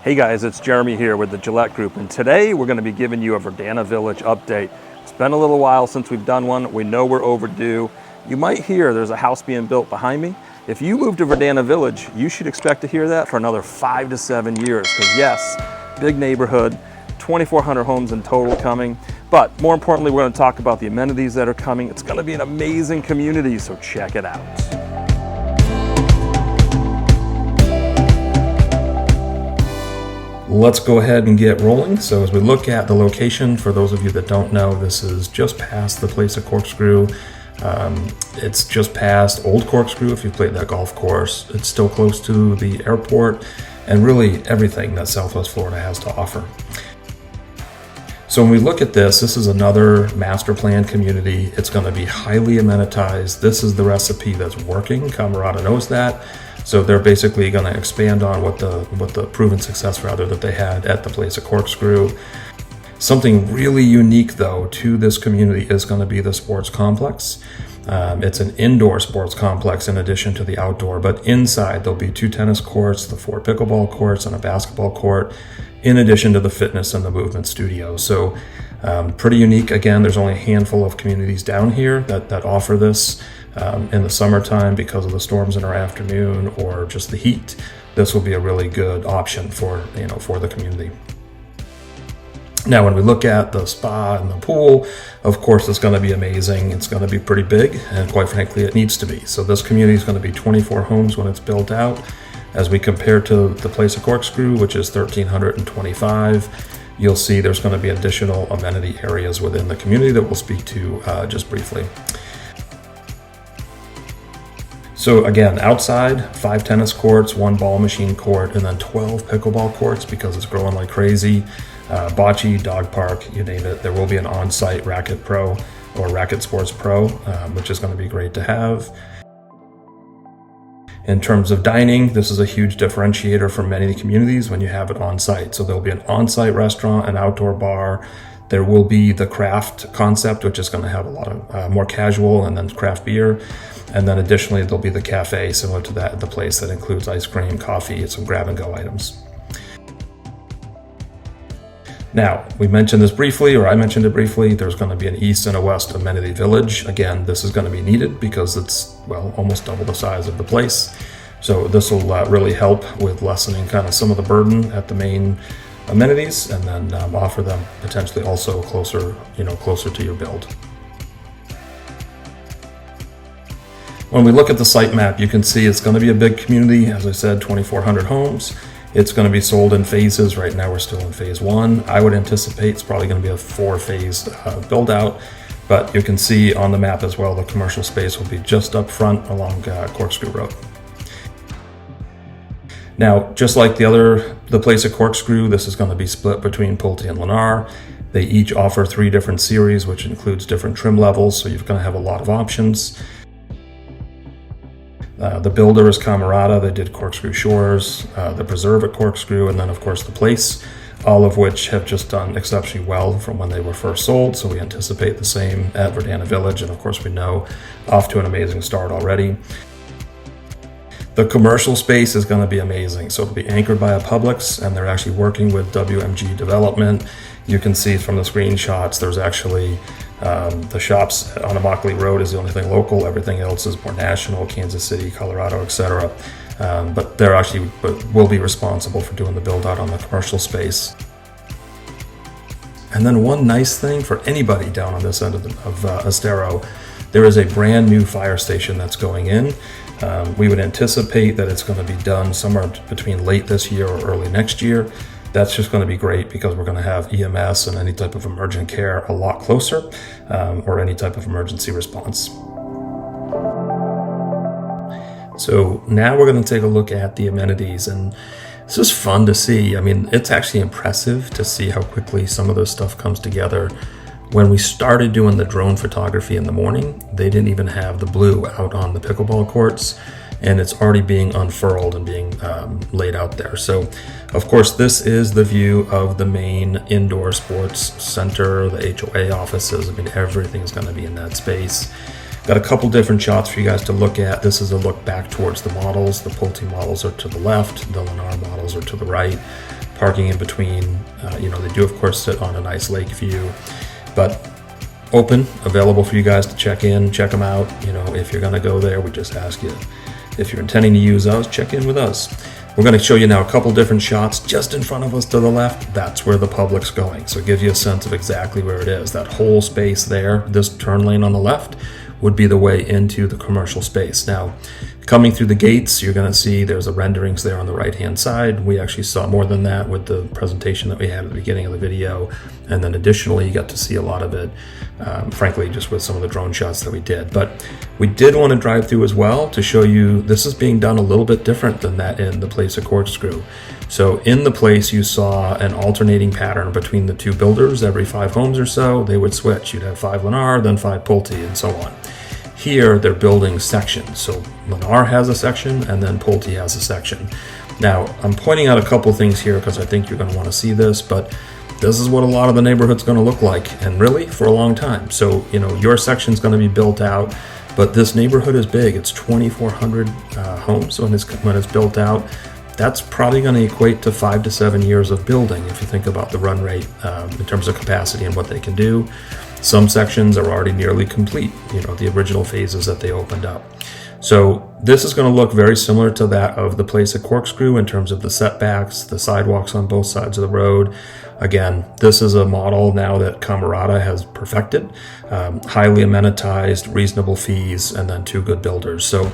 Hey guys, it's Jeremy here with the Guillette Group, and today we're going to be giving you a Verdana Village update. It's been a little while since we've done one. We know we're overdue. You might hear there's a house being built behind me. If you move to Verdana Village, you should expect to hear that for another 5 to 7 years, because yes, big neighborhood, 2,400 homes in total coming. But more importantly, we're going to talk about the amenities that are coming. It's going to be an amazing community, so check it out. Let's go ahead and get rolling. So as we look at the location, for those of you that don't know, this is just past the place of Corkscrew. It's just past Old Corkscrew if you played that golf course. It's still close to the airport and really everything that Southwest Florida has to offer. So when we look at this is another master plan community. It's going to be highly amenitized. This is the recipe that's working. Cameratta knows that. So they're basically going to expand on what the proven success rather that they had at the place of Corkscrew. Something really unique though to this community is going to be the sports complex. It's an indoor sports complex in addition to the outdoor, but inside there'll be 2 tennis courts, the 4 pickleball courts, and a basketball court, in addition to the fitness and the movement studio. So pretty unique. Again, there's only a handful of communities down here that offer this. In the summertime, because of the storms in our afternoon or just the heat, this will be a really good option for the community. Now, when we look at the spa and the pool, of course, it's going to be amazing. It's going to be pretty big, and quite frankly, it needs to be. So this community is going to be 24 homes when it's built out. As we compare to the place of Corkscrew, which is 1,325, you'll see there's going to be additional amenity areas within the community that we'll speak to just briefly. So again, outside, 5 tennis courts, 1 ball machine court, and then 12 pickleball courts because it's growing like crazy. Bocce, dog park, you name it. There will be an on-site Racket Pro or Racket Sports Pro, which is going to be great to have. In terms of dining, this is a huge differentiator for many communities when you have it on-site. So there'll be an on-site restaurant, an outdoor bar. There will be the craft concept, which is going to have a lot of more casual and then craft beer. And then additionally, there'll be the cafe similar to that at the place that includes ice cream, coffee, and some grab-and-go items. Now, we mentioned this briefly, or I mentioned it briefly, there's going to be an east and a west amenity village. Again, this is going to be needed because it's, well, almost double the size of the place. So this will really help with lessening kind of some of the burden at the main amenities, and then offer them potentially also closer to your build. When we look at the site map, you can see it's going to be a big community. As I said, 2,400 homes. It's going to be sold in phases. Right now, we're still in phase 1. I would anticipate it's probably going to be a 4-phase build out, but you can see on the map as well, the commercial space will be just up front along Corkscrew Road. Now, just like the place at Corkscrew, this is going to be split between Pulte and Lennar. They each offer 3 different series, which includes different trim levels, so you're going to have a lot of options. The builder is Cameratta. They did Corkscrew Shores, the Preserve at Corkscrew, and then of course the place, all of which have just done exceptionally well from when they were first sold. So we anticipate the same at Verdana Village, and of course we know off to an amazing start already. The commercial space is going to be amazing. So it'll be anchored by a Publix, and they're actually working with WMG Development. You can see from the screenshots, there's actually the shops on Immokalee Road is the only thing local. Everything else is more national, Kansas City, Colorado, etc. But they're actually will be responsible for doing the build out on the commercial space. And then one nice thing for anybody down on this end of Estero, there is a brand new fire station that's going in. We would anticipate that it's going to be done somewhere between late this year or early next year. That's just going to be great because we're going to have EMS and any type of emergent care a lot closer, or any type of emergency response. So now we're going to take a look at the amenities, and this is fun to see. I mean, it's actually impressive to see how quickly some of this stuff comes together. When we started doing the drone photography in the morning, they didn't even have the blue out on the pickleball courts, and it's already being unfurled and being laid out there. So, of course, this is the view of the main indoor sports center, the HOA offices. I mean, everything's going to be in that space. Got a couple different shots for you guys to look at. This is a look back towards the models. The Pulte models are to the left, the Lennar models are to the right. parking in between. They do of course sit on a nice lake view, but open, available for you guys to check in, check them out. If you're gonna go there, we just ask you, if you're intending to use us, check in with us. We're going to show you now a couple different shots. Just in front of us to the left, that's where the Publix going. So it gives you a sense of exactly where it is. That whole space there, this turn lane on the left, would be the way into the commercial space. Now, coming through the gates, you're going to see there's the renderings there on the right-hand side. We actually saw more than that with the presentation that we had at the beginning of the video. And then additionally, you got to see a lot of it, frankly, just with some of the drone shots that we did. But we did want to drive through as well to show you this is being done a little bit different than that in the place of Corkscrew. So in the place, you saw an alternating pattern between the two builders. Every 5 homes or so, they would switch. You'd have 5 Lennar, then 5 Pulte, and so on. Here, they're building sections. So Lennar has a section, and then Pulte has a section. Now, I'm pointing out a couple things here because I think you're going to want to see this, but this is what a lot of the neighborhood's going to look like, and really for a long time. So, your section's going to be built out, but this neighborhood is big. It's 2,400 homes when it's built out. That's probably going to equate to 5 to 7 years of building if you think about the run rate in terms of capacity and what they can do. Some sections are already nearly complete, the original phases that they opened up. So this is going to look very similar to that of the place at Corkscrew in terms of the setbacks, the sidewalks on both sides of the road. Again, this is a model now that Cameratta has perfected, highly amenitized, reasonable fees, and then 2 good builders. So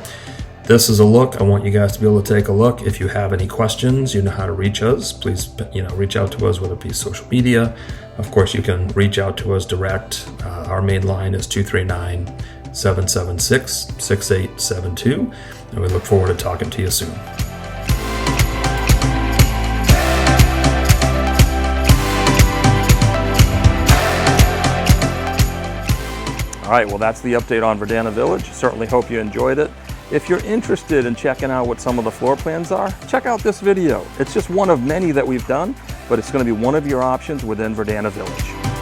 this is a look. I want you guys to be able to take a look. If you have any questions, you know how to reach us. Please, reach out to us, whether it be social media. Of course, you can reach out to us direct. Our main line is 239-776-6872, and we look forward to talking to you soon. All right, well, that's the update on Verdana Village. Certainly hope you enjoyed it. If you're interested in checking out what some of the floor plans are, check out this video. It's just one of many that we've done, but it's going to be one of your options within Verdana Village.